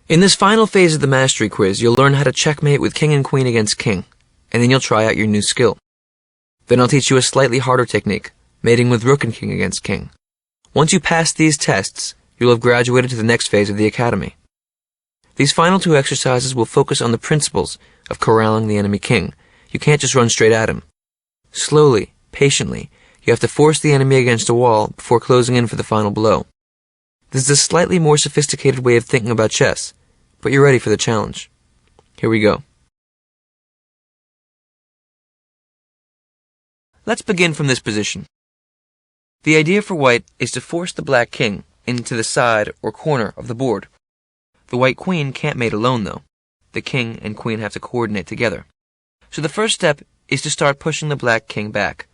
In this final phase of the mastery quiz, you'll learn how to checkmate with king and queen against king, and then you'll try out your new skill. Then I'll teach you a slightly harder technique, mating with rook and king against king. Once you pass these tests, you'll have graduated to the next phase of the academy. These final two exercises will focus on the principles of corralling the enemy king. You can't just run straight at him. Slowly, patiently, you have to force the enemy against a wall before closing in for the final blow. This is a slightly more sophisticated way of thinking about chess, but you're ready for the challenge. Here we go. Let's begin from this position. The idea for white is to force the black king into the side or corner of the board. The white queen can't mate alone though. The king and queen have to coordinate together. So the first step is to start pushing the black king back.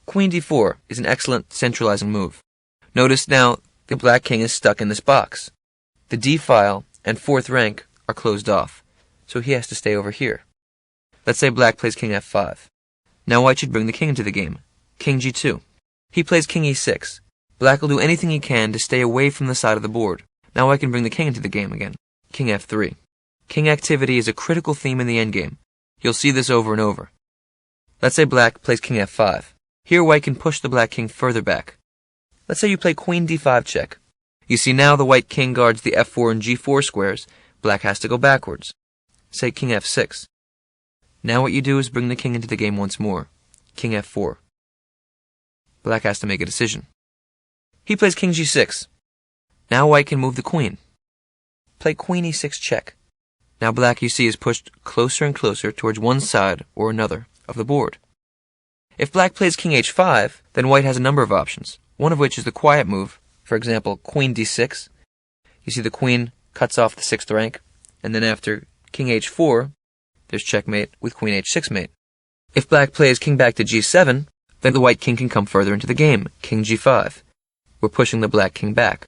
Queen d4 is an excellent centralizing move. Notice now the black king is stuck in this box. The d file and fourth rank are closed off, so he has to stay over here. Let's say black plays king f5. Now white should bring the king into the game. King g2. He plays king e6. Black will do anything he can to stay away from the side of the board. Now I can bring the king into the game again. King f3. King activity is a critical theme in the endgame. You'll see this over and over. Let's say black plays king f5. Here white can push the black king further back. Let's say you play queen d5 check. You see now the white king guards the f4 and g4 squares. Black has to go backwards. Say king f6. Now what you do is bring the king into the game once more. King f4. Black has to make a decision. He plays king g6. Now white can move the queen. Play queen e6 check. Now black, you see, is pushed closer and closer towards one side or another of the board. If black plays king h5, then white has a number of options, one of which is the quiet move. For example, queen d6. You see the queen cuts off the sixth rank, and then after king h4, there's checkmate with queen h6 mate. If black plays king back to g7, then the white king can come further into the game, king g5. We're pushing the black king back.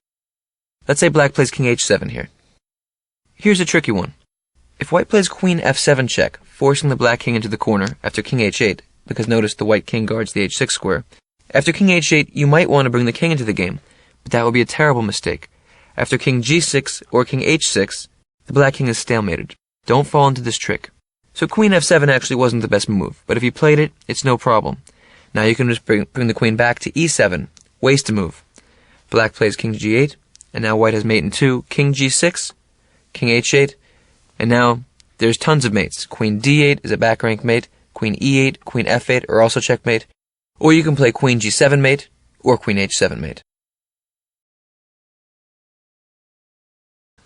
Let's say black plays king h7 here. Here's a tricky one. If white plays queen f7 check, forcing the black king into the corner after king h8, because notice the white king guards the h6 square, after king h8 you might want to bring the king into the game, but that would be a terrible mistake. After king g6 or king h6, the black king is stalemated. Don't fall into this trick. So queen f7 actually wasn't the best move, but if you played it, it's no problem. Now you can just bring the queen back to e7, waste a move. Black plays king g8, and now white has mate in 2, king g6, king h8, and now there's tons of mates. Queen d8 is a back rank mate, queen e8, queen f8 are also checkmate, or you can play queen g7 mate, or queen h7 mate.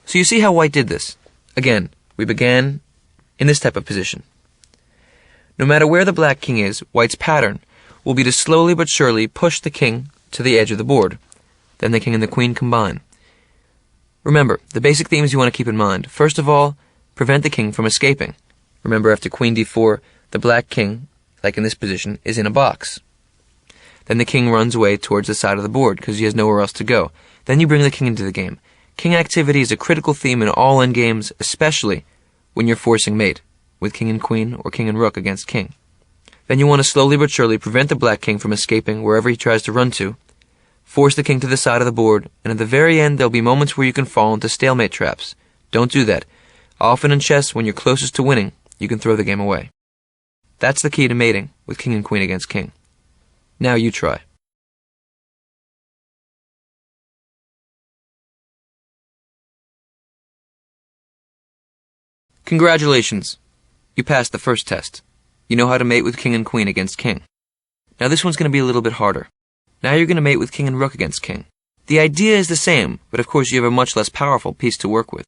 So you see how white did this. Again, we began in this type of position. No matter where the black king is, white's pattern will be to slowly but surely push the king to the edge of the board. Then the king and the queen combine. Remember, the basic themes you want to keep in mind. First of all, prevent the king from escaping. Remember, after queen d4, the black king, like in this position, is in a box. Then the king runs away towards the side of the board because he has nowhere else to go. Then you bring the king into the game. King activity is a critical theme in all endgames, especially when you're forcing mate, with king and queen or king and rook against king. Then you want to slowly but surely prevent the black king from escaping wherever he tries to run to, force the king to the side of the board, and at the very end there'll be moments where you can fall into stalemate traps. Don't do that. Often in chess, when you're closest to winning, you can throw the game away. That's the key to mating with king and queen against king. Now you try. Congratulations! You passed the first test. You know how to mate with king and queen against king. Now this one's going to be a little bit harder. Now you're going to mate with king and rook against king. The idea is the same, but of course you have a much less powerful piece to work with.